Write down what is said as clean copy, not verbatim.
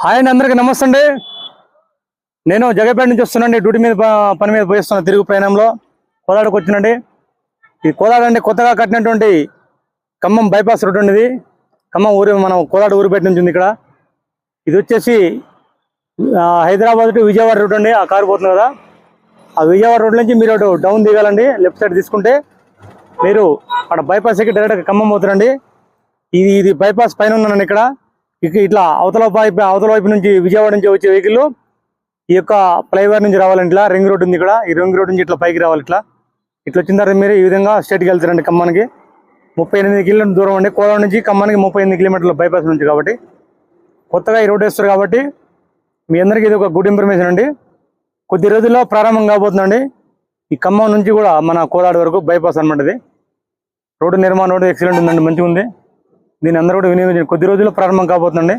Hi అండి, అందరికీ నమస్తే అండి. నేను జగపేట నుంచి వస్తున్నాండి. డ్యూటీ మీద పని మీద పోయిస్తున్నాను. తిరుగు ప్రయాణంలో కోదాడకు వచ్చినండి. ఈ కోదాడ అంటే కొత్తగా కట్టినటువంటి ఖమ్మం బైపాస్ రోడ్ ఉండేది. ఖమ్మం ఊరి మనం కోదాడ ఊరిపేట నుంచి ఉంది. ఇక్కడ ఇది వచ్చేసి హైదరాబాద్ టు విజయవాడ రోడ్ అండి. ఆ కారు పోతుంది కదా, ఆ విజయవాడ రోడ్ నుంచి మీరు డౌన్ దిగాలండి. లెఫ్ట్ సైడ్ తీసుకుంటే మీరు అక్కడ బైపాస్ ఎక్కి డైరెక్ట్గా ఖమ్మం పోతారండి. ఇది బైపాస్ పైన ఉన్నానండి. ఇక్కడ ఇట్లా అవతల వైపు నుంచి విజయవాడ నుంచి వచ్చే వెహికల్ ఈ యొక్క ఫ్లైఓవర్ నుంచి రావాలండి. ఇట్లా రింగ్ రోడ్ ఉంది. ఇక్కడ ఈ రింగ్ రోడ్ నుంచి ఇట్లా పైకి రావాలి. ఇట్లా వచ్చిన తర్వాత మీరు ఈ విధంగా స్ట్రైట్కి వెళ్తారండి. ఖమ్మానికి 38 కిలోమీటర్ల దూరం అండి. కోదాడ నుంచి ఖమ్మానికి 38 కిలోమీటర్ల బైపాస్ నుంచి. కాబట్టి కొత్తగా ఈ రోడ్ వేస్తారు కాబట్టి మీ అందరికీ ఇది ఒక గుడ్ ఇన్ఫర్మేషన్ అండి. కొద్ది రోజుల్లో ప్రారంభం కాబోతుందండి. ఈ ఖమ్మం నుంచి కూడా మన కోదాడ వరకు బైపాస్ అనమాట. ఇది రోడ్డు నిర్మాణం రోడ్డు ఎక్సలెంట్ ఉందండి, మంచిగా ఉంది. దీని అందరూ కూడా వినియోగించండి. కొద్ది రోజుల్లో ప్రారంభం కాబోతుందండి.